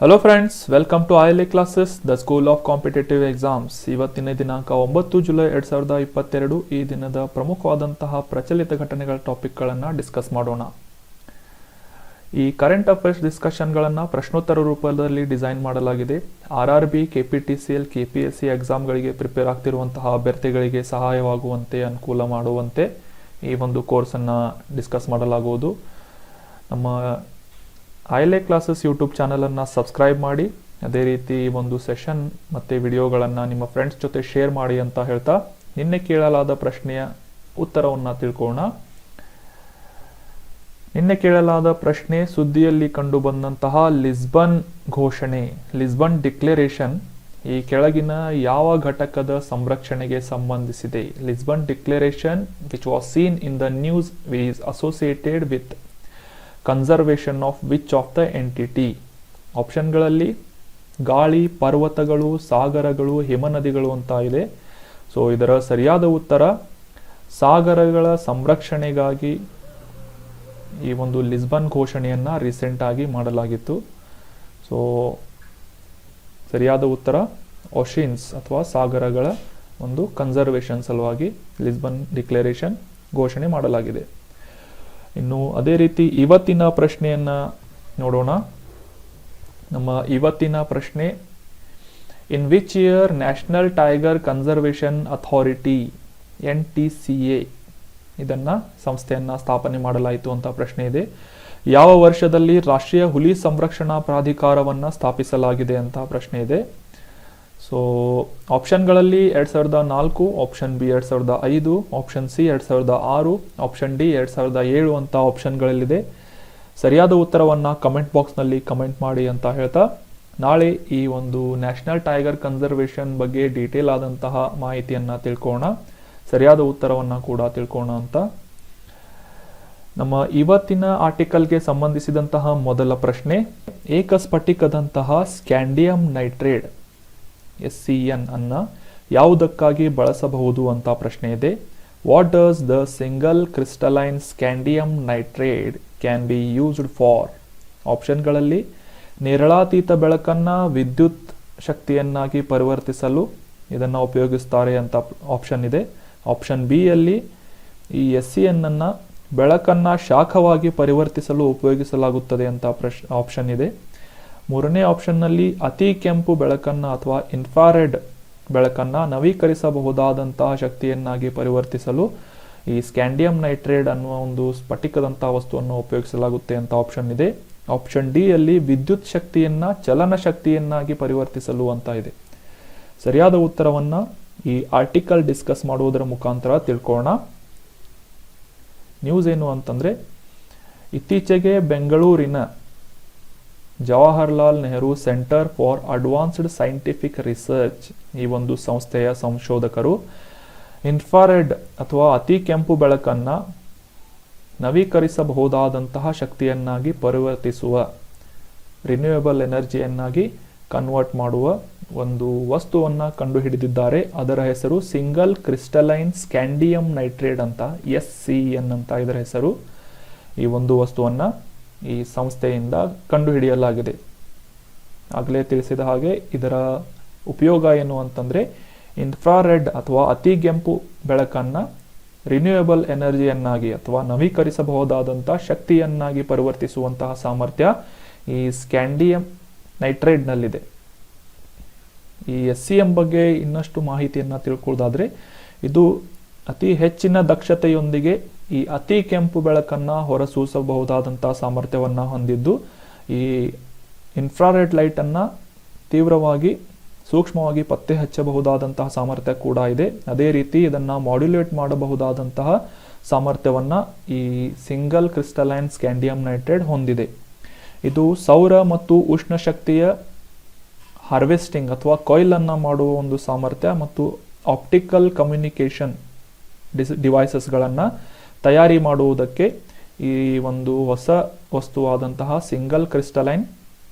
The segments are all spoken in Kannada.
Hello friends, welcome to ILA classes, the school of competitive exams. ಇವತ್ತಿನ ದಿನಾಂಕ 9 ಜುಲೈ 2022. ಈ ದಿನದ ಪ್ರಮುಖವಾದಂತಹ ಪ್ರಚಲಿತ ಘಟನೆಗಳ ಟಾಪಿಕ್ಗಳನ್ನು ಡಿಸ್ಕಸ್ ಮಾಡೋಣ. ಈ ಕರೆಂಟ್ ಅಫೇರ್ಸ್ ಡಿಸ್ಕಷನ್ಗಳನ್ನು ಪ್ರಶ್ನೋತ್ತರ ರೂಪದಲ್ಲಿ ಡಿಸೈನ್ ಮಾಡಲಾಗಿದೆ. RRB, KPTCL, KPSC ಎಕ್ಸಾಮ್ಗಳಿಗೆ ಪ್ರಿಪೇರ್ ಆಗ್ತಿರುವಂತಹ ಅಭ್ಯರ್ಥಿಗಳಿಗೆ ಸಹಾಯವಾಗುವಂತೆ, ಅನುಕೂಲ ಮಾಡುವಂತೆ ಈ ಒಂದು ಕೋರ್ಸನ್ನು ಡಿಸ್ಕಸ್ ಮಾಡಲಾಗುವುದು. ನಮ್ಮ ಐಎಲ್ಎ ಕ್ಲಾಸಸ್ ಯೂಟ್ಯೂಬ್ ಚಾನಲನ್ನು ಸಬ್ಸ್ಕ್ರೈಬ್ ಮಾಡಿ, ಅದೇ ರೀತಿ ಒಂದು ಸೆಷನ್ ಮತ್ತು ವಿಡಿಯೋಗಳನ್ನು ನಿಮ್ಮ ಫ್ರೆಂಡ್ಸ್ ಜೊತೆ ಶೇರ್ ಮಾಡಿ ಅಂತ ಹೇಳ್ತಾ, ನಿನ್ನೆ ಕೇಳಲಾದ ಪ್ರಶ್ನೆಯ ಉತ್ತರವನ್ನು ತಿಳ್ಕೊಳ್ಳೋಣ. ನಿನ್ನೆ ಕೇಳಲಾದ ಪ್ರಶ್ನೆ, ಸುದ್ದಿಯಲ್ಲಿ ಕಂಡು ಬಂದಂತಹ ಲಿಸ್ಬನ್ ಘೋಷಣೆ, ಲಿಸ್ಬನ್ ಡಿಕ್ಲರೇಷನ್ ಈ ಕೆಳಗಿನ ಯಾವ ಘಟಕದ ಸಂರಕ್ಷಣೆಗೆ ಸಂಬಂಧಿಸಿದೆ? Lisbon declaration which was seen in the news is associated with conservation of which of the entity? ಆಪ್ಷನ್ಗಳಲ್ಲಿ ಗಾಳಿ, ಪರ್ವತಗಳು, ಸಾಗರಗಳು, ಹಿಮನದಿಗಳು ಅಂತ ಇದೆ. ಸೊ ಇದರ ಸರಿಯಾದ ಉತ್ತರ ಸಾಗರಗಳ ಸಂರಕ್ಷಣೆಗಾಗಿ ಈ ಒಂದು ಲಿಸ್ಬನ್ ಘೋಷಣೆಯನ್ನು ರೀಸೆಂಟ್ ಆಗಿ ಮಾಡಲಾಗಿತ್ತು. ಸೊ ಸರಿಯಾದ ಉತ್ತರ ಓಷನ್ಸ್ ಅಥವಾ ಸಾಗರಗಳ ಒಂದು ಕನ್ಸರ್ವೇಷನ್ ಸಲುವಾಗಿ ಲಿಸ್ಬನ್ ಡಿಕ್ಲರೇಷನ್ ಘೋಷಣೆ ಮಾಡಲಾಗಿದೆ. ಇನ್ನು ಅದೇ ರೀತಿ ಇವತ್ತಿನ ಪ್ರಶ್ನೆಯನ್ನು ನೋಡೋಣ. ನಮ್ಮ ಇವತ್ತಿನ ಪ್ರಶ್ನೆ, ಇನ್ which year national tiger conservation authority NTCA ಇದನ್ನು ಸಂಸ್ಥೆಯನ್ನು ಸ್ಥಾಪನೆ ಮಾಡಲಾಯಿತು ಅಂತ ಪ್ರಶ್ನೆ ಇದೆ. ಯಾವ ವರ್ಷದಲ್ಲಿ ರಾಷ್ಟ್ರೀಯ ಹುಲಿ ಸಂರಕ್ಷಣಾ ಪ್ರಾಧಿಕಾರವನ್ನು ಸ್ಥಾಪಿಸಲಾಗಿದೆ ಅಂತ ಪ್ರಶ್ನೆ ಇದೆ. ಸೊ ಆಪ್ಷನ್ಗಳಲ್ಲಿ 2004, option B 2005, option C 2006, option D 2007 ಅಂತ ಆಪ್ಷನ್ಗಳಲ್ಲಿದೆ. ಸರಿಯಾದ ಉತ್ತರವನ್ನು ಕಮೆಂಟ್ ಬಾಕ್ಸ್ನಲ್ಲಿ ಕಮೆಂಟ್ ಮಾಡಿ ಅಂತ ಹೇಳ್ತಾ, ನಾಳೆ ಈ ಒಂದು ನ್ಯಾಷನಲ್ ಟೈಗರ್ ಕನ್ಸರ್ವೇಷನ್ ಬಗ್ಗೆ ಡೀಟೇಲ್ ಆದಂತಹ ಮಾಹಿತಿಯನ್ನು ತಿಳ್ಕೊಳ್ಳೋಣ, ಸರಿಯಾದ ಉತ್ತರವನ್ನು ಕೂಡ ತಿಳ್ಕೊಳ್ಳೋಣ ಅಂತ. ನಮ್ಮ ಇವತ್ತಿನ ಆರ್ಟಿಕಲ್ಗೆ ಸಂಬಂಧಿಸಿದಂತಹ ಮೊದಲ ಪ್ರಶ್ನೆ, ಏಕಸ್ಫಟಿಕದಂತಹ ಸ್ಕ್ಯಾಂಡಿಯಂ ನೈಟ್ರೇಟ್ SCN ಅನ್ನು ಯಾವುದಕ್ಕಾಗಿ ಬಳಸಬಹುದು ಅಂತ ಪ್ರಶ್ನೆ ಇದೆ. What does the single crystalline scandium nitrate can be used for? ಆಪ್ಷನ್ಗಳಲ್ಲಿ ನೇರಳಾತೀತ ಬೆಳಕನ್ನು ವಿದ್ಯುತ್ ಶಕ್ತಿಯನ್ನಾಗಿ ಪರಿವರ್ತಿಸಲು ಇದನ್ನು ಉಪಯೋಗಿಸ್ತಾರೆ ಅಂತ ಆಪ್ಷನ್ ಇದೆ. ಆಪ್ಷನ್ ಬಿ ಯಲ್ಲಿ ಈ SCN ಅನ್ನು ಬೆಳಕನ್ನು ಶಾಖವಾಗಿ ಪರಿವರ್ತಿಸಲು ಉಪಯೋಗಿಸಲಾಗುತ್ತದೆ ಅಂತ ಆಪ್ಷನ್ ಇದೆ. ಮೂರನೇ ಆಪ್ಷನ್ನಲ್ಲಿ ಅತಿ ಕೆಂಪು ಬೆಳಕನ್ನು ಅಥವಾ ಇನ್ಫ್ರಾರೆಡ್ ಬೆಳಕನ್ನು ನವೀಕರಿಸಬಹುದಾದಂತಹ ಶಕ್ತಿಯನ್ನಾಗಿ ಪರಿವರ್ತಿಸಲು ಈ ಸ್ಕ್ಯಾಂಡಿಯಂ ನೈಟ್ರೇಟ್ ಅನ್ನುವ ಒಂದು ಸ್ಫಟಿಕದಂತಹ ವಸ್ತುವನ್ನು ಉಪಯೋಗಿಸಲಾಗುತ್ತೆ ಅಂತ ಆಪ್ಷನ್ ಇದೆ. ಆಪ್ಷನ್ ಡಿ ಯಲ್ಲಿ ವಿದ್ಯುತ್ ಶಕ್ತಿಯನ್ನು ಚಲನ ಶಕ್ತಿಯನ್ನಾಗಿ ಪರಿವರ್ತಿಸಲು ಅಂತ ಇದೆ. ಸರಿಯಾದ ಉತ್ತರವನ್ನು ಈ ಆರ್ಟಿಕಲ್ ಡಿಸ್ಕಸ್ ಮಾಡುವುದರ ಮುಖಾಂತರ ತಿಳ್ಕೊಳ್ಳೋಣ. ನ್ಯೂಸ್ ಏನು ಅಂತಂದರೆ, ಇತ್ತೀಚೆಗೆ ಬೆಂಗಳೂರಿನ Jawaharlal Nehru centre for advanced scientific research ಈ ಒಂದು ಸಂಸ್ಥೆಯ ಸಂಶೋಧಕರು ಇನ್ಫ್ರಾರೆಡ್ ಅಥವಾ ಅತಿ ಕೆಂಪು ಬೆಳಕನ್ನು ನವೀಕರಿಸಬಹುದಾದಂತಹ ಶಕ್ತಿಯನ್ನಾಗಿ ಪರಿವರ್ತಿಸುವ, ರಿನ್ಯೂಯಬಲ್ ಎನರ್ಜಿಯನ್ನಾಗಿ ಕನ್ವರ್ಟ್ ಮಾಡುವ ಒಂದು ವಸ್ತುವನ್ನು ಕಂಡುಹಿಡಿದಿದ್ದಾರೆ. ಅದರ ಹೆಸರು ಸಿಂಗಲ್ ಕ್ರಿಸ್ಟಲೈನ್ ಸ್ಕ್ಯಾಂಡಿಯಂ ನೈಟ್ರೇಟ್ ಅಂತ, SCN ಅಂತ ಇದರ ಹೆಸರು. ಈ ಒಂದು ವಸ್ತುವನ್ನು ಈ ಸಂಸ್ಥೆಯಿಂದ ಕಂಡುಹಿಡಿಯಲಾಗಿದೆ. ಆಗಲೇ ತಿಳಿಸಿದ ಹಾಗೆ ಇದರ ಉಪಯೋಗ ಏನು ಅಂತಂದರೆ, ಇನ್ಫ್ರಾರೆಡ್ ಅಥವಾ ಅತಿ ಕೆಂಪು ಬೆಳಕನ್ನು ರಿನ್ಯೂಯಬಲ್ ಎನರ್ಜಿಯನ್ನಾಗಿ ಅಥವಾ ನವೀಕರಿಸಬಹುದಾದಂಥ ಶಕ್ತಿಯನ್ನಾಗಿ ಪರಿವರ್ತಿಸುವಂತಹ ಸಾಮರ್ಥ್ಯ ಈ ಸ್ಕ್ಯಾಂಡಿಯಂ ನೈಟ್ರೇಟ್ನಲ್ಲಿದೆ. ಈ SCM ಬಗ್ಗೆ ಇನ್ನಷ್ಟು ಮಾಹಿತಿಯನ್ನು ತಿಳ್ಕೊಳ್ಳೋದಾದರೆ, ಇದು ಅತಿ ಹೆಚ್ಚಿನ ದಕ್ಷತೆಯೊಂದಿಗೆ ಈ ಅತಿ ಕೆಂಪು ಬೆಳಕನ್ನು ಹೊರಸೂಸಬಹುದಾದಂಥ ಸಾಮರ್ಥ್ಯವನ್ನು ಹೊಂದಿದ್ದು, ಈ ಇನ್ಫ್ರಾರೆಡ್ ಲೈಟನ್ನು ತೀವ್ರವಾಗಿ ಸೂಕ್ಷ್ಮವಾಗಿ ಪತ್ತೆ ಹಚ್ಚಬಹುದಾದಂತಹ ಸಾಮರ್ಥ್ಯ ಕೂಡ ಇದೆ. ಅದೇ ರೀತಿ ಇದನ್ನು ಮಾಡ್ಯುಲೇಟ್ ಮಾಡಬಹುದಾದಂತಹ ಸಾಮರ್ಥ್ಯವನ್ನು ಈ ಸಿಂಗಲ್ ಕ್ರಿಸ್ಟಲೈನ್ ಸ್ಕ್ಯಾಂಡಿಯಂ ನೈಟ್ರೇಟ್ ಹೊಂದಿದೆ. ಇದು ಸೌರ ಮತ್ತು ಉಷ್ಣ ಶಕ್ತಿಯ ಹಾರ್ವೆಸ್ಟಿಂಗ್ ಅಥವಾ ಕೊಯ್ಲನ್ನು ಮಾಡುವ ಒಂದು ಸಾಮರ್ಥ್ಯ ಮತ್ತು ಆಪ್ಟಿಕಲ್ ಕಮ್ಯುನಿಕೇಷನ್ ಡಿವೈಸಸ್ಗಳನ್ನು ತಯಾರಿ ಮಾಡುವುದಕ್ಕೆ ಈ ಒಂದು ಹೊಸ ವಸ್ತುವಾದಂತಹ ಸಿಂಗಲ್ ಕ್ರಿಸ್ಟಲೈನ್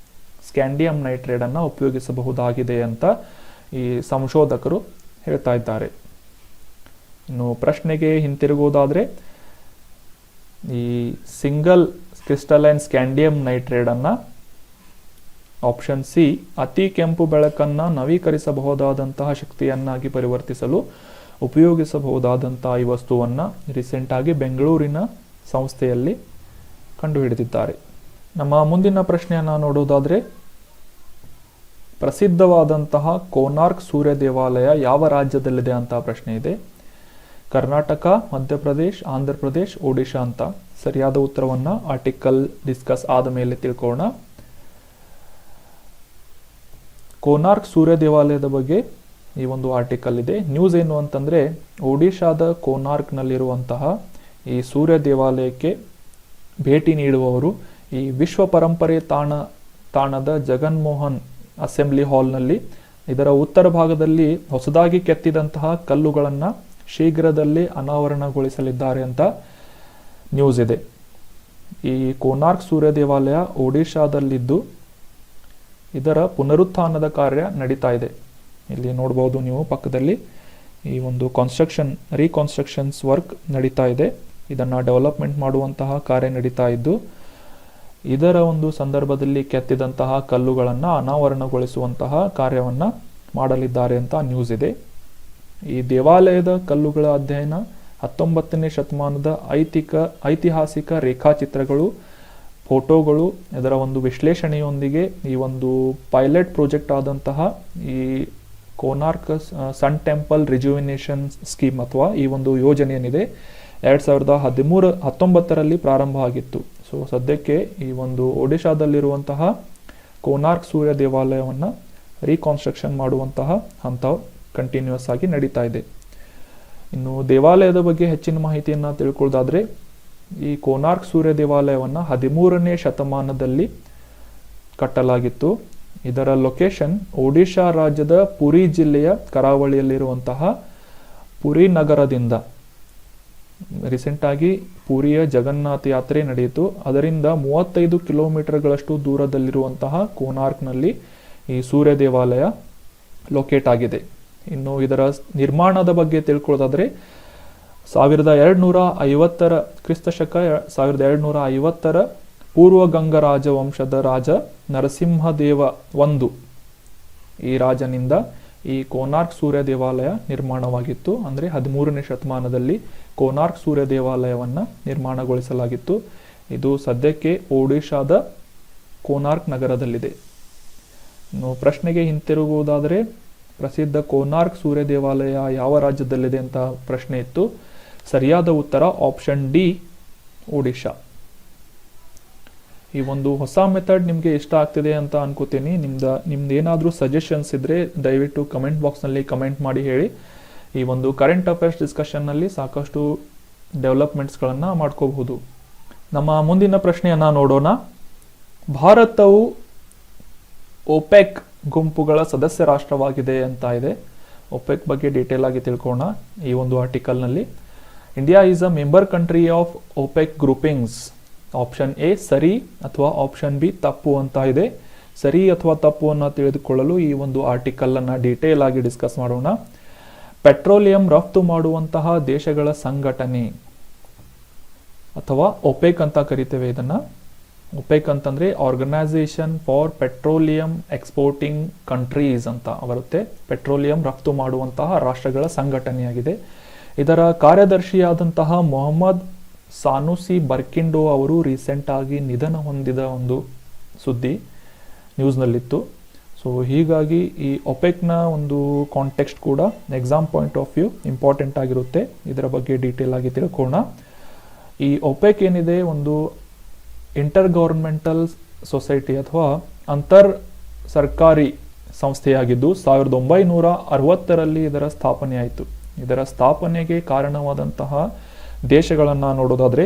ಸ್ಕ್ಯಾಂಡಿಯಂ ನೈಟ್ರೇಟನ್ನು ಉಪಯೋಗಿಸಬಹುದಾಗಿದೆ ಅಂತ ಈ ಸಂಶೋಧಕರು ಹೇಳ್ತಾ ಇದ್ದಾರೆ. ಇನ್ನು ಪ್ರಶ್ನೆಗೆ ಹಿಂತಿರುಗುವುದಾದರೆ, ಈ ಸಿಂಗಲ್ ಕ್ರಿಸ್ಟಲೈನ್ ಸ್ಕ್ಯಾಂಡಿಯಂ ನೈಟ್ರೇಟನ್ನು ಆಪ್ಷನ್ ಸಿ ಅತಿ ಕೆಂಪು ಬೆಳಕನ್ನು ನವೀಕರಿಸಬಹುದಾದಂತಹ ಶಕ್ತಿಯನ್ನಾಗಿ ಪರಿವರ್ತಿಸಲು ಉಪಯೋಗಿಸಬಹುದಾದಂತಹ ಈ ವಸ್ತುವನ್ನು ರೀಸೆಂಟಾಗಿ ಬೆಂಗಳೂರಿನ ಸಂಸ್ಥೆಯಲ್ಲಿ ಕಂಡುಹಿಡಿದಿದ್ದಾರೆ. ನಮ್ಮ ಮುಂದಿನ ಪ್ರಶ್ನೆಯನ್ನು ನೋಡುವುದಾದರೆ, ಪ್ರಸಿದ್ಧವಾದಂತಹ ಕೋನಾರ್ಕ್ ಸೂರ್ಯ ದೇವಾಲಯ ಯಾವ ರಾಜ್ಯದಲ್ಲಿದೆ ಅಂತ ಪ್ರಶ್ನೆ ಇದೆ. ಕರ್ನಾಟಕ, ಮಧ್ಯಪ್ರದೇಶ್, ಆಂಧ್ರ ಪ್ರದೇಶ್, ಒಡಿಶಾ ಅಂತ. ಸರಿಯಾದ ಉತ್ತರವನ್ನು ಆರ್ಟಿಕಲ್ ಡಿಸ್ಕಸ್ ಆದ ಮೇಲೆ ತಿಳ್ಕೊಳ್ಳೋಣ. ಕೋನಾರ್ಕ್ ಸೂರ್ಯ ದೇವಾಲಯದ ಬಗ್ಗೆ ಈ ಒಂದು ಆರ್ಟಿಕಲ್ ಇದೆ. ನ್ಯೂಸ್ ಏನು ಅಂತಂದರೆ, ಒಡಿಶಾದ ಕೋನಾರ್ಕ್ನಲ್ಲಿರುವಂತಹ ಈ ಸೂರ್ಯ ದೇವಾಲಯಕ್ಕೆ ಭೇಟಿ ನೀಡುವವರು ಈ ವಿಶ್ವ ಪರಂಪರೆ ತಾಣದ ಜಗನ್ಮೋಹನ್ ಅಸೆಂಬ್ಲಿ ಹಾಲ್ನಲ್ಲಿ ಇದರ ಉತ್ತರ ಭಾಗದಲ್ಲಿ ಹೊಸದಾಗಿ ಕೆತ್ತಿದಂತಹ ಕಲ್ಲುಗಳನ್ನು ಶೀಘ್ರದಲ್ಲೇ ಅನಾವರಣಗೊಳಿಸಲಿದ್ದಾರೆ ಅಂತ ನ್ಯೂಸ್ ಇದೆ. ಈ ಕೋನಾರ್ಕ್ ಸೂರ್ಯ ದೇವಾಲಯ ಒಡಿಶಾದಲ್ಲಿದ್ದು ಇದರ ಪುನರುತ್ಥಾನದ ಕಾರ್ಯ ನಡೀತಾ ಇದೆ. ಇಲ್ಲಿ ನೋಡ್ಬೋದು ನೀವು ಪಕ್ಕದಲ್ಲಿ ಈ ಒಂದು ರೀಕನ್ಸ್ಟ್ರಕ್ಷನ್ಸ್ ವರ್ಕ್ ನಡೀತಾ ಇದೆ. ಇದನ್ನು ಡೆವಲಪ್ಮೆಂಟ್ ಮಾಡುವಂತಹ ಕಾರ್ಯ ನಡೀತಾ ಇದ್ದು, ಇದರ ಒಂದು ಸಂದರ್ಭದಲ್ಲಿ ಕೆತ್ತಿದಂತಹ ಕಲ್ಲುಗಳನ್ನು ಅನಾವರಣಗೊಳಿಸುವಂತಹ ಕಾರ್ಯವನ್ನು ಮಾಡಲಿದ್ದಾರೆ ಅಂತ ನ್ಯೂಸ್ ಇದೆ. ಈ ದೇವಾಲಯದ ಕಲ್ಲುಗಳ ಅಧ್ಯಯನ 19ನೇ ಶತಮಾನದ ಐತಿಹಾಸಿಕ ರೇಖಾಚಿತ್ರಗಳು, ಫೋಟೋಗಳು, ಇದರ ಒಂದು ವಿಶ್ಲೇಷಣೆಯೊಂದಿಗೆ ಈ ಒಂದು ಪೈಲಟ್ ಪ್ರಾಜೆಕ್ಟ್ ಆದಂತಹ ಈ Konark sun temple rejuvenation scheme ಅಥವಾ ಈ ಒಂದು ಯೋಜನೆ ಏನಿದೆ 2019ರಲ್ಲಿ ಪ್ರಾರಂಭ ಆಗಿತ್ತು. ಸೊ ಸದ್ಯಕ್ಕೆ ಈ ಒಂದು ಒಡಿಶಾದಲ್ಲಿರುವಂತಹ ಕೋನಾರ್ಕ್ ಸೂರ್ಯ ದೇವಾಲಯವನ್ನು ರೀಕನ್ಸ್ಟ್ರಕ್ಷನ್ ಮಾಡುವಂತಹ ಹಂತ ಕಂಟಿನ್ಯೂಸ್ ಆಗಿ ನಡೀತಾ ಇದೆ. ಇನ್ನು ದೇವಾಲಯದ ಬಗ್ಗೆ ಹೆಚ್ಚಿನ ಮಾಹಿತಿಯನ್ನು ತಿಳ್ಕೊಳ್ಳೋದಾದರೆ, ಈ ಕೋನಾರ್ಕ್ ಸೂರ್ಯ ದೇವಾಲಯವನ್ನು 13ನೇ ಶತಮಾನದಲ್ಲಿ ಕಟ್ಟಲಾಗಿತ್ತು. ಇದರ ಲೊಕೇಶನ್ ಒಡಿಶಾ ರಾಜ್ಯದ ಪುರಿ ಜಿಲ್ಲೆಯ ಕರಾವಳಿಯಲ್ಲಿರುವಂತಹ ಪುರಿ ನಗರದಿಂದ. ರೀಸೆಂಟಾಗಿ ಪುರಿಯ ಜಗನ್ನಾಥ ಯಾತ್ರೆ ನಡೆಯಿತು. ಅದರಿಂದ 35 ಕಿಲೋಮೀಟರ್ಗಳಷ್ಟು ದೂರದಲ್ಲಿರುವಂತಹ ಕೋನಾರ್ಕ್ನಲ್ಲಿ ಈ ಸೂರ್ಯ ದೇವಾಲಯ ಲೊಕೇಟ್ ಆಗಿದೆ. ಇನ್ನು ಇದರ ನಿರ್ಮಾಣದ ಬಗ್ಗೆ ತಿಳ್ಕೊಳ್ಳೋದಾದರೆ, 1250 ಕ್ರಿಸ್ತಶಕ 1250 ಪೂರ್ವ ಗಂಗ ರಾಜವಂಶದ ರಾಜ ನರಸಿಂಹದೇವ I ಈ ರಾಜನಿಂದ ಈ ಕೋನಾರ್ಕ್ ಸೂರ್ಯ ದೇವಾಲಯ ನಿರ್ಮಾಣವಾಗಿತ್ತು. ಅಂದರೆ 13ನೇ ಶತಮಾನದಲ್ಲಿ ಕೋನಾರ್ಕ್ ಸೂರ್ಯ ದೇವಾಲಯವನ್ನು ನಿರ್ಮಾಣಗೊಳಿಸಲಾಗಿತ್ತು. ಇದು ಸದ್ಯಕ್ಕೆ ಒಡಿಶಾದ ಕೋನಾರ್ಕ್ ನಗರದಲ್ಲಿದೆ. ಇನ್ನು ಪ್ರಶ್ನೆಗೆ ಹಿಂತಿರುಗುವುದಾದರೆ, ಪ್ರಸಿದ್ಧ ಕೋನಾರ್ಕ್ ಸೂರ್ಯ ದೇವಾಲಯ ಯಾವ ರಾಜ್ಯದಲ್ಲಿದೆ ಅಂತ ಪ್ರಶ್ನೆ ಇತ್ತು. ಸರಿಯಾದ ಉತ್ತರ ಆಪ್ಷನ್ ಡಿ, ಒಡಿಶಾ. ಈ ಒಂದು ಹೊಸ ಮೆಥಡ್ ನಿಮಗೆ ಇಷ್ಟ ಆಗ್ತಿದೆ ಅಂತ ಅನ್ಕೋತೀನಿ. ನಿಮ್ದು ಏನಾದರೂ ಸಜೆಷನ್ಸ್ ಇದ್ದರೆ ದಯವಿಟ್ಟು ಕಮೆಂಟ್ ಬಾಕ್ಸ್ನಲ್ಲಿ ಕಮೆಂಟ್ ಮಾಡಿ ಹೇಳಿ. ಈ ಒಂದು ಕರೆಂಟ್ ಅಫೇರ್ಸ್ ಡಿಸ್ಕಷನ್ನಲ್ಲಿ ಸಾಕಷ್ಟು ಡೆವಲಪ್ಮೆಂಟ್ಸ್ಗಳನ್ನು ಮಾಡ್ಕೋಬಹುದು. ನಮ್ಮ ಮುಂದಿನ ಪ್ರಶ್ನೆಯನ್ನು ನೋಡೋಣ. ಭಾರತವು ಒಪೆಕ್ ಗುಂಪುಗಳ ಸದಸ್ಯ ರಾಷ್ಟ್ರವಾಗಿದೆ ಅಂತ ಇದೆ. ಒಪೆಕ್ ಬಗ್ಗೆ ಡೀಟೇಲ್ ಆಗಿ ತಿಳ್ಕೊಳ್ಳೋಣ ಈ ಒಂದು ಆರ್ಟಿಕಲ್ನಲ್ಲಿ. India is a member country of OPEC groupings. Option A ಸರಿ ಅಥವಾ ಆಪ್ಷನ್ ಬಿ ತಪ್ಪು ಅಂತ ಇದೆ. ಸರಿ ಅಥವಾ ತಪ್ಪು ಅನ್ನು ತಿಳಿದುಕೊಳ್ಳಲು ಈ ಒಂದು ಆರ್ಟಿಕಲ್ ಅನ್ನು ಡೀಟೇಲ್ ಆಗಿ ಡಿಸ್ಕಸ್ ಮಾಡೋಣ. ಪೆಟ್ರೋಲಿಯಂ ರಫ್ತು ಮಾಡುವಂತಹ ದೇಶಗಳ ಸಂಘಟನೆ ಅಥವಾ ಒಪೆಕ್ ಅಂತ ಕರಿತೇವೆ ಇದನ್ನ. ಒಪೆಕ್ ಅಂತಂದ್ರೆ organisation for petroleum exporting countries ಅಂತ ಬರುತ್ತೆ. ಪೆಟ್ರೋಲಿಯಂ ರಫ್ತು ಮಾಡುವಂತಹ ರಾಷ್ಟ್ರಗಳ ಸಂಘಟನೆಯಾಗಿದೆ. ಇದರ ಕಾರ್ಯದರ್ಶಿಯಾದಂತಹ ಮೊಹಮ್ಮದ್ ಸಾನುಸಿ ಬರ್ಕಿಂಡೋ ಅವರು ರೀಸೆಂಟ್ ಆಗಿ ನಿಧನ ಹೊಂದಿದ ಒಂದು ಸುದ್ದಿ ನ್ಯೂಸ್ನಲ್ಲಿತ್ತು. ಸೊ ಹೀಗಾಗಿ ಈ ಒಪೆಕ್ನ ಒಂದು ಕಾಂಟೆಕ್ಸ್ಟ್ ಕೂಡ exam point of view important ಆಗಿರುತ್ತೆ. ಇದರ ಬಗ್ಗೆ ಡೀಟೇಲ್ ಆಗಿ ತಿಳ್ಕೊಳ್ಳೋಣ. ಈ ಒಪೆಕ್ ಏನಿದೆ ಒಂದು ಇಂಟರ್ ಗವರ್ಮೆಂಟಲ್ ಸೊಸೈಟಿ ಅಥವಾ ಅಂತರ್ ಸರ್ಕಾರಿ ಸಂಸ್ಥೆಯಾಗಿದ್ದು 1960ರಲ್ಲಿ ಇದರ ಸ್ಥಾಪನೆ ಆಯಿತು. ಇದರ ಸ್ಥಾಪನೆಗೆ ಕಾರಣವಾದಂತಹ ದೇಶಗಳನ್ನು ನೋಡೋದಾದರೆ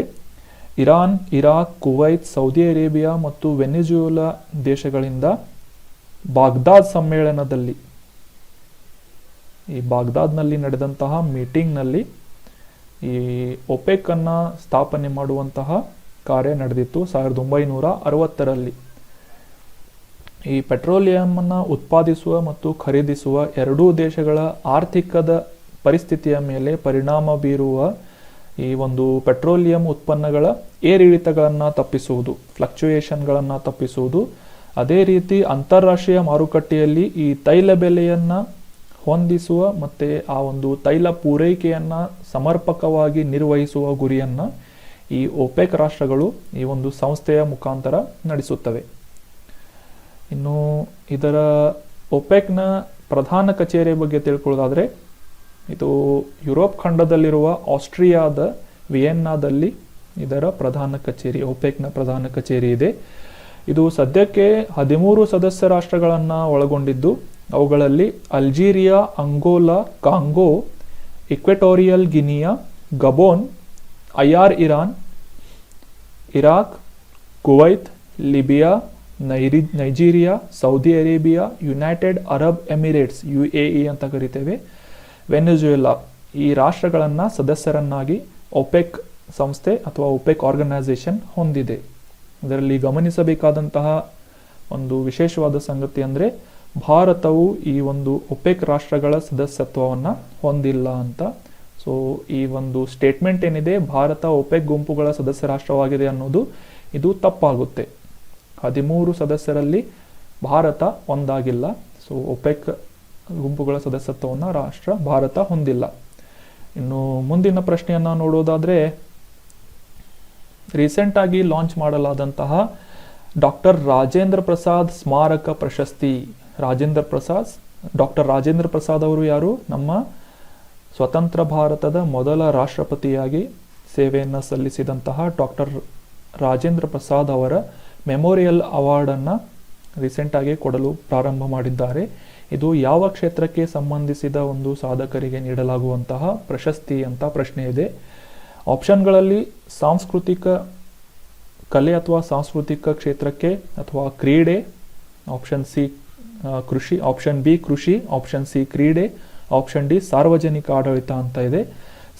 Iran, Iraq, Kuwait, Saudi Arabia ಮತ್ತು ವೆನಿಜುಯೆಲಾ ದೇಶಗಳಿಂದ ಬಾಗ್ದಾದ್ ಸಮ್ಮೇಳನದಲ್ಲಿ ಈ ಬಾಗ್ದಾದ್ನಲ್ಲಿ ನಡೆದಂತಹ ಮೀಟಿಂಗ್ನಲ್ಲಿ ಈ ಒಪೆಕ್ ಅನ್ನ ಸ್ಥಾಪನೆ ಮಾಡುವಂತಹ ಕಾರ್ಯ ನಡೆದಿತ್ತು 1960ರಲ್ಲಿ. ಈ ಪೆಟ್ರೋಲಿಯಂ ಅನ್ನ ಉತ್ಪಾದಿಸುವ ಮತ್ತು ಖರೀದಿಸುವ ಎರಡೂ ದೇಶಗಳ ಆರ್ಥಿಕದ ಪರಿಸ್ಥಿತಿಯ ಮೇಲೆ ಪರಿಣಾಮ ಬೀರುವ ಈ ಒಂದು ಪೆಟ್ರೋಲಿಯಂ ಉತ್ಪನ್ನಗಳ ಏರಿಳಿತಗಳನ್ನು ತಪ್ಪಿಸುವುದು, ಫ್ಲಕ್ಚುಯೇಷನ್ಗಳನ್ನು ತಪ್ಪಿಸುವುದು ಅದೇ ರೀತಿ ಅಂತಾರಾಷ್ಟ್ರೀಯ ಮಾರುಕಟ್ಟೆಯಲ್ಲಿ ಈ ತೈಲ ಬೆಲೆಯನ್ನು ಹೊಂದಿಸುವ ಮತ್ತು ಆ ಒಂದು ತೈಲ ಪೂರೈಕೆಯನ್ನು ಸಮರ್ಪಕವಾಗಿ ನಿರ್ವಹಿಸುವ ಗುರಿಯನ್ನು ಈ ಒಪೆಕ್ ರಾಷ್ಟ್ರಗಳು ಈ ಒಂದು ಸಂಸ್ಥೆಯ ಮುಖಾಂತರ ನಡೆಸುತ್ತವೆ. ಇನ್ನು ಇದರ ಒಪೆಕ್ನ ಪ್ರಧಾನ ಕಚೇರಿಯ ಬಗ್ಗೆ ತಿಳ್ಕೊಳ್ಳೋದಾದರೆ, ಇದು ಯುರೋಪ್ ಖಂಡದಲ್ಲಿರುವ ಆಸ್ಟ್ರಿಯಾದ ವಿಯೆನ್ನಾದಲ್ಲಿ ಇದರ ಪ್ರಧಾನ ಕಚೇರಿ, ಒಪೆಕ್ನ ಪ್ರಧಾನ ಕಚೇರಿ ಇದೆ. ಇದು ಸದ್ಯಕ್ಕೆ 13 ಸದಸ್ಯ ರಾಷ್ಟ್ರಗಳನ್ನು ಒಳಗೊಂಡಿದ್ದು, ಅವುಗಳಲ್ಲಿ Algeria, Angola, Congo, Equatorial Guinea, Gabon, Iran, Iraq, Kuwait, Libya, Nigeria, Saudi Arabia, United Arab Emirates UAE ಅಂತ ಕರಿತೇವೆ, ವೆನೆಜುವೆಲಾ ಈ ರಾಷ್ಟ್ರಗಳನ್ನು ಸದಸ್ಯರನ್ನಾಗಿ ಒಪೆಕ್ ಸಂಸ್ಥೆ ಅಥವಾ ಒಪೆಕ್ ಆರ್ಗನೈಸೇಷನ್ ಹೊಂದಿದೆ. ಇದರಲ್ಲಿ ಗಮನಿಸಬೇಕಾದಂತಹ ಒಂದು ವಿಶೇಷವಾದ ಸಂಗತಿ ಅಂದರೆ, ಭಾರತವು ಈ ಒಂದು ಒಪೆಕ್ ರಾಷ್ಟ್ರಗಳ ಸದಸ್ಯತ್ವವನ್ನು ಹೊಂದಿಲ್ಲ ಅಂತ. ಸೊ ಈ ಒಂದು ಸ್ಟೇಟ್ಮೆಂಟ್ ಏನಿದೆ, ಭಾರತ ಒಪೆಕ್ ಗುಂಪುಗಳ ಸದಸ್ಯ ರಾಷ್ಟ್ರವಾಗಿದೆ ಅನ್ನೋದು ಇದು ತಪ್ಪಾಗುತ್ತೆ. 13 ಸದಸ್ಯರಲ್ಲಿ ಭಾರತ ಒಂದಾಗಿಲ್ಲ. ಸೊ ಒಪೆಕ್ ಗುಂಪುಗಳ ಸದಸ್ಯತ್ವವನ್ನು ಭಾರತ ಹೊಂದಿಲ್ಲ. ಇನ್ನು ಮುಂದಿನ ಪ್ರಶ್ನೆಯನ್ನು ನೋಡೋದಾದರೆ, ರೀಸೆಂಟ್ ಆಗಿ ಲಾಂಚ್ ಮಾಡಲಾದಂತಹ ಡಾಕ್ಟರ್ ರಾಜೇಂದ್ರ ಪ್ರಸಾದ್ ಸ್ಮಾರಕ ಪ್ರಶಸ್ತಿ. ಡಾಕ್ಟರ್ ರಾಜೇಂದ್ರ ಪ್ರಸಾದ್ ಅವರು ಯಾರು? ನಮ್ಮ ಸ್ವತಂತ್ರ ಭಾರತದ ಮೊದಲ ರಾಷ್ಟ್ರಪತಿಯಾಗಿ ಸೇವೆಯನ್ನು ಸಲ್ಲಿಸಿದಂತಹ ಡಾಕ್ಟರ್ ರಾಜೇಂದ್ರ ಪ್ರಸಾದ್ ಅವರ ಮೆಮೋರಿಯಲ್ ಅವಾರ್ಡನ್ನು ರೀಸೆಂಟಾಗಿ ಕೊಡಲು ಪ್ರಾರಂಭ ಮಾಡಿದ್ದಾರೆ. ಇದು ಯಾವ ಕ್ಷೇತ್ರಕ್ಕೆ ಸಂಬಂಧಿಸಿದ ಒಂದು ಸಾಧಕರಿಗೆ ನೀಡಲಾಗುವಂತಹ ಪ್ರಶಸ್ತಿ ಅಂತ ಪ್ರಶ್ನೆ ಇದೆ. ಆಪ್ಷನ್ಗಳಲ್ಲಿ ಸಾಂಸ್ಕೃತಿಕ ಕಲೆ ಅಥವಾ ಸಾಂಸ್ಕೃತಿಕ ಕ್ಷೇತ್ರಕ್ಕೆ ಅಥವಾ ಕ್ರೀಡೆ, ಆಪ್ಷನ್ ಸಿ ಕೃಷಿ, ಆಪ್ಷನ್ ಬಿ ಕೃಷಿ, ಆಪ್ಷನ್ ಸಿ ಕ್ರೀಡೆ, ಆಪ್ಷನ್ ಡಿ ಸಾರ್ವಜನಿಕ ಆಡಳಿತ ಅಂತ ಇದೆ.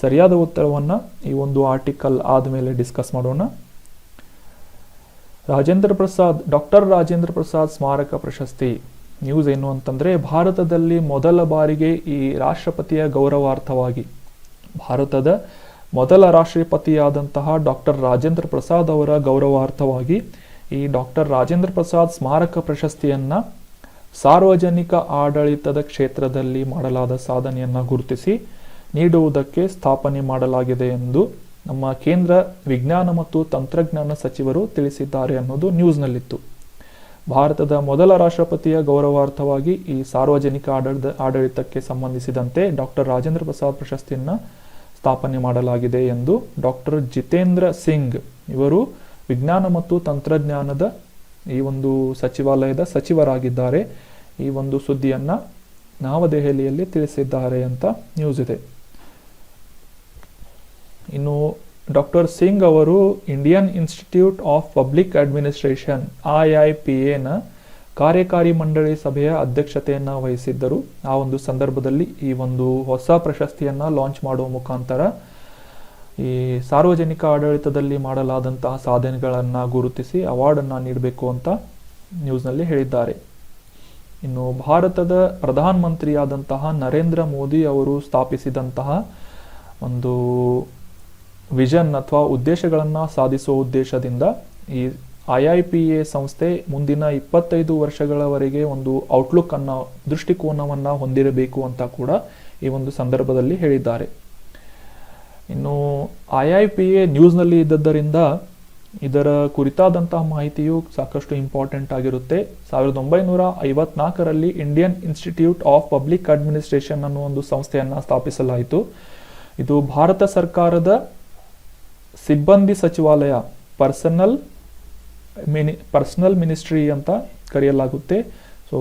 ಸರಿಯಾದ ಉತ್ತರವನ್ನು ಈ ಒಂದು ಆರ್ಟಿಕಲ್ ಆದಮೇಲೆ ಡಿಸ್ಕಸ್ ಮಾಡೋಣ. ಡಾಕ್ಟರ್ ರಾಜೇಂದ್ರ ಪ್ರಸಾದ್ ಸ್ಮಾರಕ ಪ್ರಶಸ್ತಿ ನ್ಯೂಸ್ ಏನು ಅಂತಂದರೆ, ಭಾರತದಲ್ಲಿ ಮೊದಲ ಬಾರಿಗೆ ಈ ರಾಷ್ಟ್ರಪತಿಯ ಗೌರವಾರ್ಥವಾಗಿ, ಭಾರತದ ಮೊದಲ ರಾಷ್ಟ್ರಪತಿಯಾದಂತಹ ಡಾಕ್ಟರ್ ರಾಜೇಂದ್ರ ಪ್ರಸಾದ್ ಅವರ ಗೌರವಾರ್ಥವಾಗಿ ಈ ಡಾಕ್ಟರ್ ರಾಜೇಂದ್ರ ಪ್ರಸಾದ್ ಸ್ಮಾರಕ ಪ್ರಶಸ್ತಿಯನ್ನು ಸಾರ್ವಜನಿಕ ಆಡಳಿತದ ಕ್ಷೇತ್ರದಲ್ಲಿ ಮಾಡಲಾದ ಸಾಧನೆಯನ್ನು ಗುರುತಿಸಿ ನೀಡುವುದಕ್ಕೆ ಸ್ಥಾಪನೆ ಮಾಡಲಾಗಿದೆ ಎಂದು ನಮ್ಮ ಕೇಂದ್ರ ವಿಜ್ಞಾನ ಮತ್ತು ತಂತ್ರಜ್ಞಾನ ಸಚಿವರು ತಿಳಿಸಿದ್ದಾರೆ ಅನ್ನೋದು ನ್ಯೂಸ್ನಲ್ಲಿತ್ತು. ಭಾರತದ ಮೊದಲ ರಾಷ್ಟ್ರಪತಿಯ ಗೌರವಾರ್ಥವಾಗಿ ಈ ಸಾರ್ವಜನಿಕ ಆಡಳಿತಕ್ಕೆ ಸಂಬಂಧಿಸಿದಂತೆ ಡಾಕ್ಟರ್ ರಾಜೇಂದ್ರ ಪ್ರಸಾದ್ ಪ್ರಶಸ್ತಿಯನ್ನು ಸ್ಥಾಪನೆ ಮಾಡಲಾಗಿದೆ ಎಂದು ಡಾಕ್ಟರ್ ಜಿತೇಂದ್ರ ಸಿಂಗ್ ಇವರು ವಿಜ್ಞಾನ ಮತ್ತು ತಂತ್ರಜ್ಞಾನದ ಈ ಒಂದು ಸಚಿವಾಲಯದ ಸಚಿವರಾಗಿದ್ದಾರೆ. ಈ ಒಂದು ಸುದ್ದಿಯನ್ನು ನವದೆಹಲಿಯಲ್ಲಿ ತಿಳಿಸಿದ್ದಾರೆ ಅಂತ ನ್ಯೂಸ್ ಇದೆ. ಇನ್ನು ಡಾಕ್ಟರ್ ಸಿಂಗ್ ಅವರು Indian Institute of Public administration IIPA ಕಾರ್ಯಕಾರಿ ಮಂಡಳಿ ಸಭೆಯ ಅಧ್ಯಕ್ಷತೆಯನ್ನು ವಹಿಸಿದ್ದರು. ಆ ಒಂದು ಸಂದರ್ಭದಲ್ಲಿ ಈ ಒಂದು ಹೊಸ ಪ್ರಶಸ್ತಿಯನ್ನು ಲಾಂಚ್ ಮಾಡುವ ಮುಖಾಂತರ ಈ ಸಾರ್ವಜನಿಕ ಆಡಳಿತದಲ್ಲಿ ಮಾಡಲಾದಂತಹ ಸಾಧನೆಗಳನ್ನು ಗುರುತಿಸಿ ಅವಾರ್ಡನ್ನು ನೀಡಬೇಕು ಅಂತ ನ್ಯೂಸ್ನಲ್ಲಿ ಹೇಳಿದ್ದಾರೆ. ಇನ್ನು ಭಾರತದ ಪ್ರಧಾನಮಂತ್ರಿಯಾದಂತಹ ನರೇಂದ್ರ ಮೋದಿ ಅವರು ಸ್ಥಾಪಿಸಿದಂತಹ ಒಂದು ವಿಷನ್ ಅಥವಾ ಉದ್ದೇಶಗಳನ್ನು ಸಾಧಿಸುವ ಉದ್ದೇಶದಿಂದ ಈ IIPA ಸಂಸ್ಥೆ ಮುಂದಿನ 25 ವರ್ಷಗಳವರೆಗೆ ಒಂದು ಔಟ್ಲುಕ್ ಅನ್ನು, ದೃಷ್ಟಿಕೋನವನ್ನು ಹೊಂದಿರಬೇಕು ಅಂತ ಕೂಡ ಈ ಒಂದು ಸಂದರ್ಭದಲ್ಲಿ ಹೇಳಿದ್ದಾರೆ. ಇನ್ನು IIPA ನ್ಯೂಸ್ನಲ್ಲಿ ಇದ್ದದ್ದರಿಂದ ಇದರ ಕುರಿತಾದಂತಹ ಮಾಹಿತಿಯು ಸಾಕಷ್ಟು ಇಂಪಾರ್ಟೆಂಟ್ ಆಗಿರುತ್ತೆ. 1954ರಲ್ಲಿ Indian Institute of Public Administration ಅನ್ನೋ ಒಂದು ಸಂಸ್ಥೆಯನ್ನು ಸ್ಥಾಪಿಸಲಾಯಿತು. ಇದು ಭಾರತ ಸರ್ಕಾರದ ಸಿಬ್ಬಂದಿ ಸಚಿವಾಲಯ, ಪರ್ಸನಲ್ ಮಿನಿಸ್ಟ್ರಿ ಅಂತ ಕರೆಯಲಾಗುತ್ತೆ. ಸೊ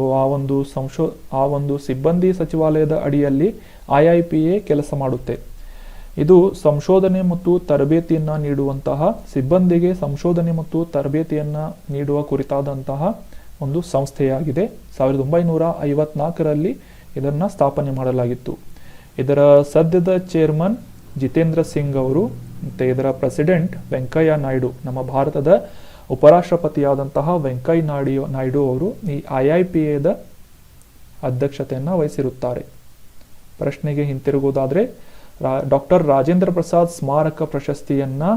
ಆ ಒಂದು ಸಿಬ್ಬಂದಿ ಸಚಿವಾಲಯದ ಅಡಿಯಲ್ಲಿ IIPA ಕೆಲಸ ಮಾಡುತ್ತೆ. ಇದು ಸಂಶೋಧನೆ ಮತ್ತು ತರಬೇತಿಯನ್ನು ನೀಡುವಂತಹ, ಸಿಬ್ಬಂದಿಗೆ ಸಂಶೋಧನೆ ಮತ್ತು ತರಬೇತಿಯನ್ನು ನೀಡುವ ಕುರಿತಾದಂತಹ ಒಂದು ಸಂಸ್ಥೆಯಾಗಿದೆ. 1954ರಲ್ಲಿ ಇದನ್ನು ಸ್ಥಾಪನೆ ಮಾಡಲಾಗಿತ್ತು. ಇದರ ಸದ್ಯದ ಚೇರ್ಮನ್ ಜಿತೇಂದ್ರ ಸಿಂಗ್ ಅವರು ಮತ್ತು ಇದರ ಪ್ರೆಸಿಡೆಂಟ್ ವೆಂಕಯ್ಯ ನಾಯ್ಡು, ನಮ್ಮ ಭಾರತದ ಉಪರಾಷ್ಟ್ರಪತಿಯಾದಂತಹ ವೆಂಕಯ್ಯ ನಾಯ್ಡು ಅವರು ಈ IIPAದ ಅಧ್ಯಕ್ಷತೆಯನ್ನು ವಹಿಸಿರುತ್ತಾರೆ. ಪ್ರಶ್ನೆಗೆ ಹಿಂತಿರುಗುವುದಾದರೆ, ಡಾಕ್ಟರ್ ರಾಜೇಂದ್ರ ಪ್ರಸಾದ್ ಸ್ಮಾರಕ ಪ್ರಶಸ್ತಿಯನ್ನು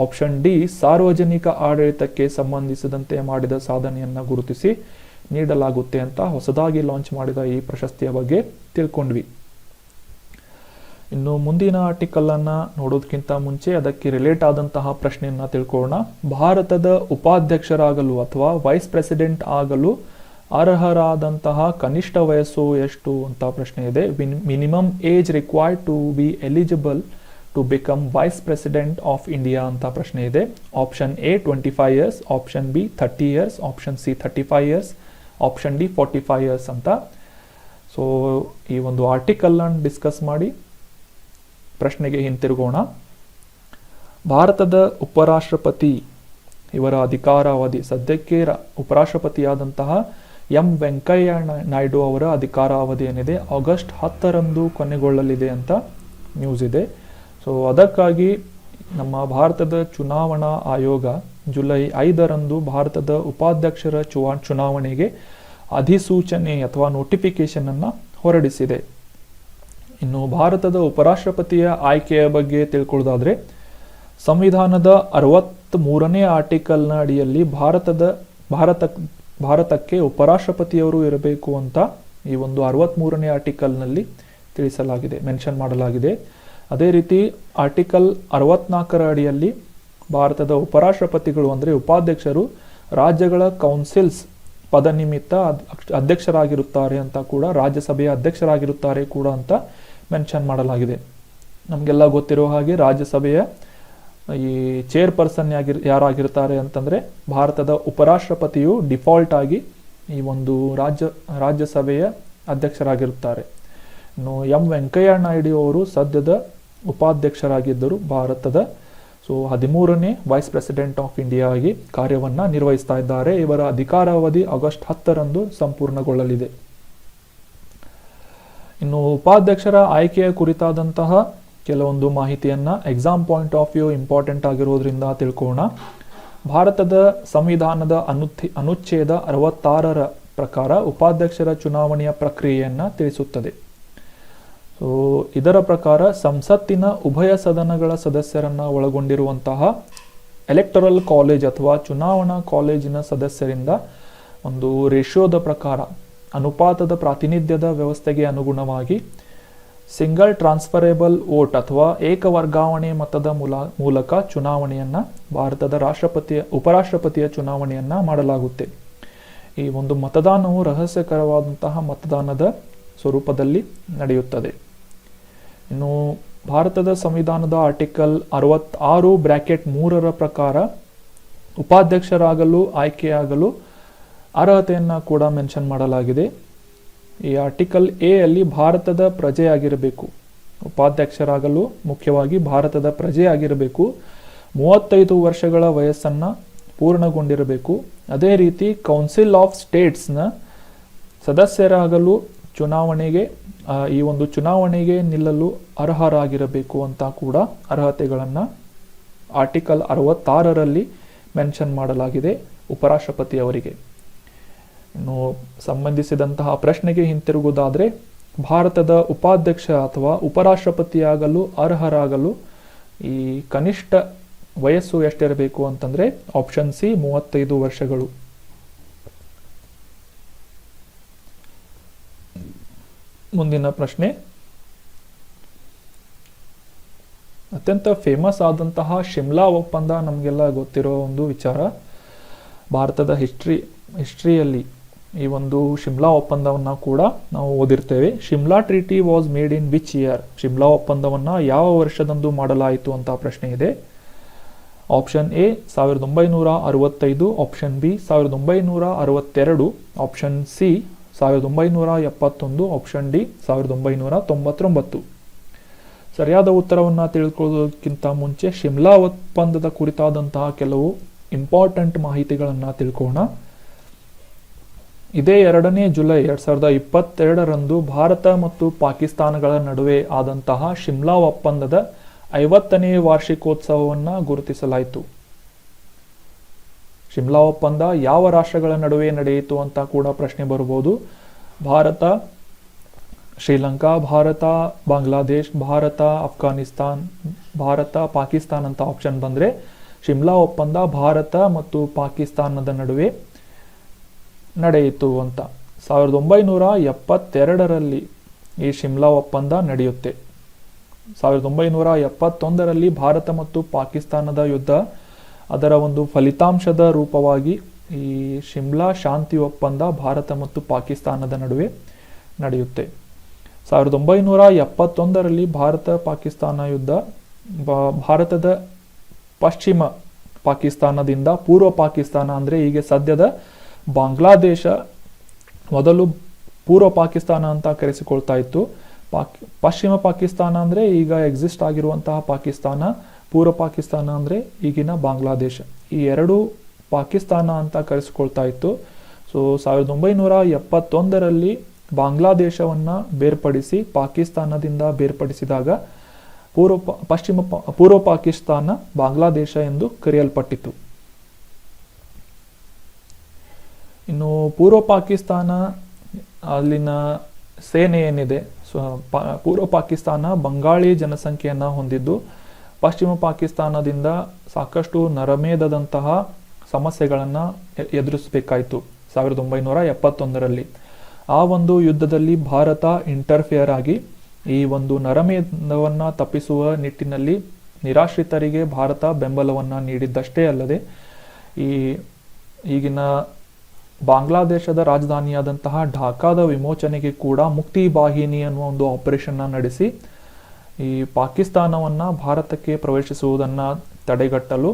ಆಪ್ಷನ್ ಡಿ ಸಾರ್ವಜನಿಕ ಆಡಳಿತಕ್ಕೆ ಸಂಬಂಧಿಸಿದಂತೆ ಮಾಡಿದ ಸಾಧನೆಯನ್ನು ಗುರುತಿಸಿ ನೀಡಲಾಗುತ್ತೆ ಅಂತ ಹೊಸದಾಗಿ ಲಾಂಚ್ ಮಾಡಿದ ಈ ಪ್ರಶಸ್ತಿಯ ಬಗ್ಗೆ ತಿಳ್ಕೊಂಡ್ವಿ. ಇನ್ನು ಮುಂದಿನ ಆರ್ಟಿಕಲ್ ಅನ್ನ ನೋಡೋದಕ್ಕಿಂತ ಮುಂಚೆ ಅದಕ್ಕೆ ರಿಲೇಟ್ ಆದಂತಹ ಪ್ರಶ್ನೆಯನ್ನ ತಿಳ್ಕೊಳ್ಳೋಣ. ಭಾರತದ ಉಪಾಧ್ಯಕ್ಷರಾಗಲು ಅಥವಾ ವೈಸ್ ಪ್ರೆಸಿಡೆಂಟ್ ಆಗಲು ಅರ್ಹರಾದಂತಹ ಕನಿಷ್ಠ ವಯಸ್ಸು ಎಷ್ಟು ಅಂತ ಪ್ರಶ್ನೆ ಇದೆ. Minimum age required to be eligible to become vice president of India ಅಂತ ಪ್ರಶ್ನೆ ಇದೆ. Option A 25 years, option B 30 years, option C 35 years, option D 45 years ಅಂತ. ಸೊ ಈ ಒಂದು ಆರ್ಟಿಕಲ್ ಅನ್ನು ಡಿಸ್ಕಸ್ ಮಾಡಿ ಪ್ರಶ್ನೆಗೆ ಹಿಂತಿರುಗೋಣ. ಭಾರತದ ಉಪರಾಷ್ಟ್ರಪತಿ ಇವರ ಅಧಿಕಾರಾವಧಿ ಸದ್ಯಕ್ಕೆ ಉಪರಾಷ್ಟ್ರಪತಿಯಾದಂತಹ ಎಂ ವೆಂಕಯ್ಯ ನಾಯ್ಡು ಅವರ ಅಧಿಕಾರಾವಧಿ ಏನಿದೆ ಆಗಸ್ಟ್ 10ರಂದು ಕೊನೆಗೊಳ್ಳಲಿದೆ ಅಂತ ನ್ಯೂಸ್ ಇದೆ. ಸೊ ಅದಕ್ಕಾಗಿ ನಮ್ಮ ಭಾರತದ ಚುನಾವಣಾ ಆಯೋಗ ಜುಲೈ 5ರಂದು ಭಾರತದ ಉಪಾಧ್ಯಕ್ಷರ ಚುನಾವಣೆಗೆ ಅಧಿಸೂಚನೆ ಅಥವಾ ನೋಟಿಫಿಕೇಶನ್ ಅನ್ನ ಹೊರಡಿಸಿದೆ. ಇನ್ನು ಭಾರತದ ಉಪರಾಷ್ಟ್ರಪತಿಯ ಆಯ್ಕೆಯ ಬಗ್ಗೆ ತಿಳ್ಕೊಳ್ಳೋದಾದ್ರೆ ಸಂವಿಧಾನದ 63ನೇ ಆರ್ಟಿಕಲ್ನ ಅಡಿಯಲ್ಲಿ ಭಾರತಕ್ಕೆ ಉಪರಾಷ್ಟ್ರಪತಿಯವರು ಇರಬೇಕು ಅಂತ ಈ ಒಂದು 63ನೇ ಆರ್ಟಿಕಲ್ನಲ್ಲಿ ತಿಳಿಸಲಾಗಿದೆ, ಮೆನ್ಷನ್ ಮಾಡಲಾಗಿದೆ. ಅದೇ ರೀತಿ ಆರ್ಟಿಕಲ್ 64ರ ಅಡಿಯಲ್ಲಿ ಭಾರತದ ಉಪರಾಷ್ಟ್ರಪತಿಗಳು ಅಂದರೆ ಉಪಾಧ್ಯಕ್ಷರು ರಾಜ್ಯಗಳ ಕೌನ್ಸಿಲ್ಸ್ ಪದನಿಮಿತ್ತ ಅಧ್ಯಕ್ಷರಾಗಿರುತ್ತಾರೆ ಅಂತ ಕೂಡ, ರಾಜ್ಯಸಭೆಯ ಅಧ್ಯಕ್ಷರಾಗಿರುತ್ತಾರೆ ಕೂಡ ಅಂತ ಮೆನ್ಷನ್ ಮಾಡಲಾಗಿದೆ. ನಮಗೆಲ್ಲ ಗೊತ್ತಿರೋ ಹಾಗೆ ರಾಜ್ಯಸಭೆಯ ಈ ಚೇರ್ಪರ್ಸನ್ ಯಾರಾಗಿರ್ತಾರೆ ಅಂತಂದ್ರೆ ಭಾರತದ ಉಪರಾಷ್ಟ್ರಪತಿಯು ಡಿಫಾಲ್ಟ್ ಆಗಿ ಈ ಒಂದು ರಾಜ್ಯಸಭೆಯ ಅಧ್ಯಕ್ಷರಾಗಿರುತ್ತಾರೆ. ಇನ್ನು ಎಂ ವೆಂಕಯ್ಯ ನಾಯ್ಡು ಅವರು ಸದ್ಯದ ಉಪಾಧ್ಯಕ್ಷರಾಗಿದ್ದರು ಭಾರತದ. ಸೊ 13ನೇ ವೈಸ್ ಪ್ರೆಸಿಡೆಂಟ್ ಆಫ್ ಇಂಡಿಯಾ ಆಗಿ ಕಾರ್ಯವನ್ನ ನಿರ್ವಹಿಸ್ತಾ ಇದ್ದಾರೆ. ಇವರ ಅಧಿಕಾರಾವಧಿ ಆಗಸ್ಟ್ 10ರಂದು ಸಂಪೂರ್ಣಗೊಳ್ಳಲಿದೆ. ಇನ್ನು ಉಪಾಧ್ಯಕ್ಷರ ಆಯ್ಕೆಯ ಕುರಿತಾದಂತಹ ಕೆಲವೊಂದು ಮಾಹಿತಿಯನ್ನ exam point of view important ಆಗಿರೋದ್ರಿಂದ ತಿಳ್ಕೊಳ್ಳೋಣ. ಭಾರತದ ಸಂವಿಧಾನದ ಅನುಚ್ಛೇದ 66ರ ಪ್ರಕಾರ ಉಪಾಧ್ಯಕ್ಷರ ಚುನಾವಣೆಯ ಪ್ರಕ್ರಿಯೆಯನ್ನ ತಿಳಿಸುತ್ತದೆ. ಸೊ ಇದರ ಪ್ರಕಾರ ಸಂಸತ್ತಿನ ಉಭಯ ಸದನಗಳ ಸದಸ್ಯರನ್ನ ಒಳಗೊಂಡಿರುವಂತಹ ಎಲೆಕ್ಟರಲ್ ಕಾಲೇಜ್ ಅಥವಾ ಚುನಾವಣಾ ಕಾಲೇಜಿನ ಸದಸ್ಯರಿಂದ ಒಂದು ರೇಷಿಯೋದ ಪ್ರಕಾರ ಅನುಪಾತದ ಪ್ರಾತಿನಿಧ್ಯದ ವ್ಯವಸ್ಥೆಗೆ ಅನುಗುಣವಾಗಿ ಸಿಂಗಲ್ ಟ್ರಾನ್ಸ್ಫರೇಬಲ್ ವೋಟ್ ಅಥವಾ ಏಕ ವರ್ಗಾವಣೆ ಮತದ ಮೂಲಕ ಚುನಾವಣೆಯನ್ನ ಭಾರತದ ಉಪರಾಷ್ಟ್ರಪತಿಯ ಚುನಾವಣೆಯನ್ನ ಮಾಡಲಾಗುತ್ತೆ. ಈ ಒಂದು ಮತದಾನವು ರಹಸ್ಯಕರವಾದಂತಹ ಮತದಾನದ ಸ್ವರೂಪದಲ್ಲಿ ನಡೆಯುತ್ತದೆ. ಇನ್ನು ಭಾರತದ ಸಂವಿಧಾನದ ಆರ್ಟಿಕಲ್ 66(3) ಪ್ರಕಾರ ಉಪಾಧ್ಯಕ್ಷರಾಗಲು ಆಯ್ಕೆಯಾಗಲು ಅರ್ಹತೆಯನ್ನ ಕೂಡ ಮೆನ್ಷನ್ ಮಾಡಲಾಗಿದೆ. ಈ ಆರ್ಟಿಕಲ್ ಎ ಅಲ್ಲಿ ಭಾರತದ ಪ್ರಜೆಯಾಗಿರಬೇಕು, ಉಪಾಧ್ಯಕ್ಷರಾಗಲು ಮುಖ್ಯವಾಗಿ ಭಾರತದ ಪ್ರಜೆಯಾಗಿರಬೇಕು, 35 ವರ್ಷಗಳ ವಯಸ್ಸನ್ನ ಪೂರ್ಣಗೊಂಡಿರಬೇಕು. ಅದೇ ರೀತಿ ಕೌನ್ಸಿಲ್ ಆಫ್ ಸ್ಟೇಟ್ಸ್ನ ಸದಸ್ಯರಾಗಲು ಈ ಒಂದು ಚುನಾವಣೆಗೆ ನಿಲ್ಲಲು ಅರ್ಹರಾಗಿರಬೇಕು ಅಂತ ಕೂಡ ಅರ್ಹತೆಗಳನ್ನು ಆರ್ಟಿಕಲ್ 66ರಲ್ಲಿ ಮೆನ್ಷನ್ ಮಾಡಲಾಗಿದೆ ಉಪರಾಷ್ಟ್ರಪತಿಯವರಿಗೆ. ಇನ್ನು ಸಂಬಂಧಿಸಿದಂತಹ ಪ್ರಶ್ನೆಗೆ ಹಿಂತಿರುಗುವುದಾದ್ರೆ ಭಾರತದ ಉಪಾಧ್ಯಕ್ಷ ಅಥವಾ ಉಪರಾಷ್ಟ್ರಪತಿಯಾಗಲು ಅರ್ಹರಾಗಲು ಈ ಕನಿಷ್ಠ ವಯಸ್ಸು ಎಷ್ಟಿರಬೇಕು ಅಂತಂದ್ರೆ ಆಪ್ಷನ್ ಸಿ 35 ವರ್ಷಗಳು. ಮುಂದಿನ ಪ್ರಶ್ನೆ ಅತ್ಯಂತ ಫೇಮಸ್ ಆದಂತಹ ಶಿಮ್ಲಾ ಒಪ್ಪಂದ ನಮಗೆಲ್ಲ ಗೊತ್ತಿರೋ ಒಂದು ವಿಚಾರ. ಭಾರತದ ಹಿಸ್ಟ್ರಿಯಲ್ಲಿ ಈ ಒಂದು ಶಿಮ್ಲಾ ಒಪ್ಪಂದವನ್ನ ಕೂಡ ನಾವು ಓದಿರ್ತೇವೆ. Shimla treaty was made in which year? Shimla ಒಪ್ಪಂದವನ್ನ ಯಾವ ವರ್ಷದಂದು ಮಾಡಲಾಯಿತು ಅಂತ ಪ್ರಶ್ನೆ ಇದೆ. Option A 1965, option B 1962, option C 1971, option D 1999. ಸರಿಯಾದ ಉತ್ತರವನ್ನು ತಿಳ್ಕೊಳ್ಳೋದಕ್ಕಿಂತ ಮುಂಚೆ ಶಿಮ್ಲಾ ಒಪ್ಪಂದದ ಕುರಿತಾದಂತಹ ಕೆಲವು ಇಂಪಾರ್ಟೆಂಟ್ ಮಾಹಿತಿಗಳನ್ನು ತಿಳ್ಕೊಳ್ಳೋಣ. ಇದೇ 2ನೇ ಜುಲೈ 2022ರಂದು ಭಾರತ ಮತ್ತು ಪಾಕಿಸ್ತಾನಗಳ ನಡುವೆ ಆದಂತಹ ಶಿಮ್ಲಾ ಒಪ್ಪಂದದ 50ನೇ ವಾರ್ಷಿಕೋತ್ಸವವನ್ನು ಗುರುತಿಸಲಾಯಿತು. ಶಿಮ್ಲಾ ಒಪ್ಪಂದ ಯಾವ ರಾಷ್ಟ್ರಗಳ ನಡುವೆ ನಡೆಯಿತು ಅಂತ ಕೂಡ ಪ್ರಶ್ನೆ ಬರಬಹುದು. ಭಾರತ ಶ್ರೀಲಂಕಾ, ಭಾರತ ಬಾಂಗ್ಲಾದೇಶ್, ಭಾರತ ಅಫ್ಘಾನಿಸ್ತಾನ್, ಭಾರತ ಪಾಕಿಸ್ತಾನ್ ಅಂತ ಆಪ್ಷನ್ ಬಂದರೆ ಶಿಮ್ಲಾ ಒಪ್ಪಂದ ಭಾರತ ಮತ್ತು ಪಾಕಿಸ್ತಾನದ ನಡುವೆ ನಡೆಯಿತು ಅಂತ. 1972ರಲ್ಲಿ ಈ ಶಿಮ್ಲಾ ಒಪ್ಪಂದ ನಡೆಯುತ್ತೆ. 1971ರಲ್ಲಿ ಭಾರತ ಮತ್ತು ಪಾಕಿಸ್ತಾನದ ಯುದ್ಧ, ಅದರ ಒಂದು ಫಲಿತಾಂಶದ ರೂಪವಾಗಿ ಈ ಶಿಮ್ಲಾ ಶಾಂತಿ ಒಪ್ಪಂದ ಭಾರತ ಮತ್ತು ಪಾಕಿಸ್ತಾನದ ನಡುವೆ ನಡೆಯುತ್ತೆ. 1971ರಲ್ಲಿ ಭಾರತ ಪಾಕಿಸ್ತಾನ ಯುದ್ಧ, ಭಾರತದ ಪಶ್ಚಿಮ ಪಾಕಿಸ್ತಾನದಿಂದ ಪೂರ್ವ ಪಾಕಿಸ್ತಾನ ಅಂದರೆ ಈಗ ಸದ್ಯದ ಬಾಂಗ್ಲಾದೇಶ, ಮೊದಲು ಪೂರ್ವ ಪಾಕಿಸ್ತಾನ ಅಂತ ಕರೆಸಿಕೊಳ್ತಾ ಇತ್ತು. ಪಶ್ಚಿಮ ಪಾಕಿಸ್ತಾನ ಅಂದರೆ ಈಗ ಎಕ್ಸಿಸ್ಟ್ ಆಗಿರುವಂತಹ ಪಾಕಿಸ್ತಾನ, ಪೂರ್ವ ಪಾಕಿಸ್ತಾನ ಅಂದರೆ ಈಗಿನ ಬಾಂಗ್ಲಾದೇಶ. ಈ ಎರಡು ಪಾಕಿಸ್ತಾನ ಅಂತ ಕರೆಸಿಕೊಳ್ತಾ ಇತ್ತು. ಸೊ 1971ರಲ್ಲಿ ಬಾಂಗ್ಲಾದೇಶವನ್ನು ಬೇರ್ಪಡಿಸಿ ಪಾಕಿಸ್ತಾನದಿಂದ ಬೇರ್ಪಡಿಸಿದಾಗ ಪೂರ್ವ ಪಾಕಿಸ್ತಾನ ಬಾಂಗ್ಲಾದೇಶ ಎಂದು ಕರೆಯಲ್ಪಟ್ಟಿತು. ಇನ್ನು ಪೂರ್ವ ಪಾಕಿಸ್ತಾನ ಅಲ್ಲಿನ ಸೇನೆ ಏನಿದೆ, ಪೂರ್ವ ಪಾಕಿಸ್ತಾನ ಬಂಗಾಳಿ ಜನಸಂಖ್ಯೆಯನ್ನು ಹೊಂದಿದ್ದು ಪಶ್ಚಿಮ ಪಾಕಿಸ್ತಾನದಿಂದ ಸಾಕಷ್ಟು ನರಮೇಧದಂತಹ ಸಮಸ್ಯೆಗಳನ್ನು ಎದುರಿಸಬೇಕಾಯಿತು 1971ರಲ್ಲಿ. ಆ ಒಂದು ಯುದ್ಧದಲ್ಲಿ ಭಾರತ ಇಂಟರ್ಫಿಯರ್ ಆಗಿ ಈ ಒಂದು ನರಮೇಧವನ್ನು ತಪ್ಪಿಸುವ ನಿಟ್ಟಿನಲ್ಲಿ ನಿರಾಶ್ರಿತರಿಗೆ ಭಾರತ ಬೆಂಬಲವನ್ನು ನೀಡಿದ್ದಷ್ಟೇ ಅಲ್ಲದೆ ಈಗಿನ ಬಾಂಗ್ಲಾದೇಶದ ರಾಜಧಾನಿಯಾದಂತಹ ಢಾಕಾದ ವಿಮೋಚನೆಗೆ ಕೂಡ ಮುಕ್ತಿ ವಾಹಿನಿ ಅನ್ನುವ ಒಂದು ಆಪರೇಷನ್ನ ನಡೆಸಿ ಈ ಪಾಕಿಸ್ತಾನವನ್ನು ಭಾರತಕ್ಕೆ ಪ್ರವೇಶಿಸುವುದನ್ನು ತಡೆಗಟ್ಟಲು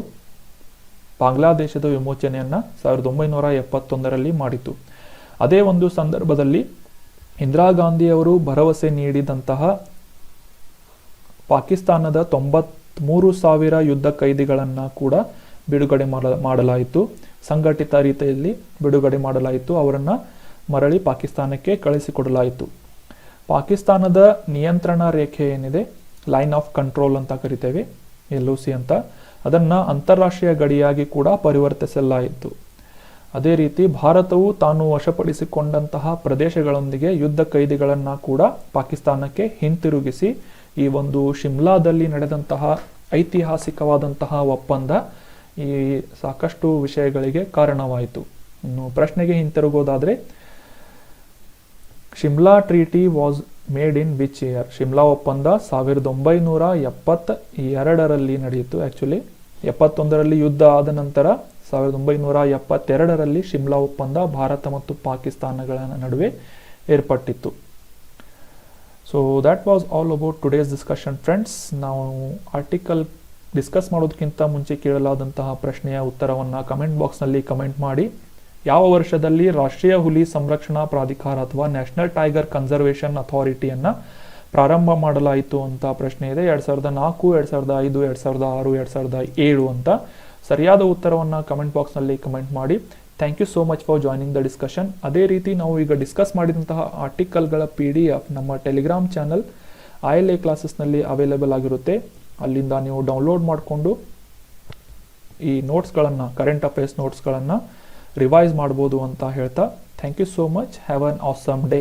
ಬಾಂಗ್ಲಾದೇಶದ ವಿಮೋಚನೆಯನ್ನು 1971ರಲ್ಲಿ ಮಾಡಿತು. ಅದೇ ಒಂದು ಸಂದರ್ಭದಲ್ಲಿ ಇಂದಿರಾ ಗಾಂಧಿಯವರು ಭರವಸೆ ನೀಡಿದಂತಹ ಪಾಕಿಸ್ತಾನದ 93,000 ಯುದ್ಧ ಕೈದಿಗಳನ್ನು ಕೂಡ ಬಿಡುಗಡೆ ಮಾಡಲಾಯಿತು. ಸಂಘಟಿತ ರೀತಿಯಲ್ಲಿ ಬಿಡುಗಡೆ ಮಾಡಲಾಯಿತು. ಅವರನ್ನು ಮರಳಿ ಪಾಕಿಸ್ತಾನಕ್ಕೆ ಕಳಿಸಿಕೊಡಲಾಯಿತು. ಪಾಕಿಸ್ತಾನದ ನಿಯಂತ್ರಣ ರೇಖೆ ಏನಿದೆ, ಲೈನ್ ಆಫ್ ಕಂಟ್ರೋಲ್ ಅಂತ ಕರಿತೇವೆ, LOC ಅಂತ, ಅದನ್ನು ಅಂತಾರಾಷ್ಟ್ರೀಯ ಗಡಿಯಾಗಿ ಕೂಡ ಪರಿವರ್ತಿಸಲಾಯಿತು. ಅದೇ ರೀತಿ ಭಾರತವು ತಾನು ವಶಪಡಿಸಿಕೊಂಡಂತಹ ಪ್ರದೇಶಗಳೊಂದಿಗೆ ಯುದ್ಧ ಕೈದಿಗಳನ್ನು ಕೂಡ ಪಾಕಿಸ್ತಾನಕ್ಕೆ ಹಿಂತಿರುಗಿಸಿ ಈ ಒಂದು ಶಿಮ್ಲಾದಲ್ಲಿ ನಡೆದಂತಹ ಐತಿಹಾಸಿಕವಾದಂತಹ ಒಪ್ಪಂದ ಈ ಸಾಕಷ್ಟು ವಿಷಯಗಳಿಗೆ ಕಾರಣವಾಯಿತು. ಇನ್ನು ಪ್ರಶ್ನೆಗೆ ಹಿಂತಿರುಗೋದಾದರೆ, Shimla treaty was made in which year? Shimla ಒಪ್ಪಂದ 1972ರಲ್ಲಿ ನಡೆಯಿತು. ಆ್ಯಕ್ಚುಲಿ 71ರಲ್ಲಿ ಯುದ್ಧ ಆದ ನಂತರ 1972ರಲ್ಲಿ ಶಿಮ್ಲಾ ಒಪ್ಪಂದ ಭಾರತ ಮತ್ತು ಪಾಕಿಸ್ತಾನಗಳ ನಡುವೆ ಏರ್ಪಟ್ಟಿತ್ತು. So that was all about today's discussion friends. ನಾವು ಆರ್ಟಿಕಲ್ ಡಿಸ್ಕಸ್ ಮಾಡೋದಕ್ಕಿಂತ ಮುಂಚೆ ಕೇಳಲಾದಂತಹ ಪ್ರಶ್ನೆಯ ಉತ್ತರವನ್ನು ಕಮೆಂಟ್ ಬಾಕ್ಸ್ನಲ್ಲಿ ಕಮೆಂಟ್ ಮಾಡಿ. ಯಾವ ವರ್ಷದಲ್ಲಿ ರಾಷ್ಟ್ರೀಯ ಹುಲಿ ಸಂರಕ್ಷಣಾ ಪ್ರಾಧಿಕಾರ ಅಥವಾ ನ್ಯಾಷನಲ್ ಟೈಗರ್ ಕನ್ಸರ್ವೇಷನ್ ಅಥಾರಿಟಿಯನ್ನು ಪ್ರಾರಂಭ ಮಾಡಲಾಯಿತು ಅಂತ ಪ್ರಶ್ನೆ ಇದೆ. 2004, 2005, 2006, 2007 ಅಂತ. ಸರಿಯಾದ ಉತ್ತರವನ್ನು ಕಮೆಂಟ್ ಬಾಕ್ಸ್ನಲ್ಲಿ ಕಮೆಂಟ್ ಮಾಡಿ. Thank you so much for joining the discussion. ಅದೇ ರೀತಿ ನಾವು ಈಗ ಡಿಸ್ಕಸ್ ಮಾಡಿದಂತಹ ಆರ್ಟಿಕಲ್ಗಳ PDF ನಮ್ಮ ಟೆಲಿಗ್ರಾಮ್ ಚಾನಲ್ ILA ಕ್ಲಾಸಸ್ನಲ್ಲಿ ಅವೈಲೇಬಲ್ ಆಗಿರುತ್ತೆ. ಅಲ್ಲಿಂದ ನೀವು ಡೌನ್ಲೋಡ್ ಮಾಡಿಕೊಂಡು ಈ ನೋಟ್ಸ್ಗಳನ್ನು, ಕರೆಂಟ್ ಅಫೇರ್ಸ್ ನೋಟ್ಸ್ಗಳನ್ನು ರಿವೈಸ್ ಮಾಡ್ಬೋದು ಅಂತ ಹೇಳ್ತಾ, thank you so much. Have an awesome day.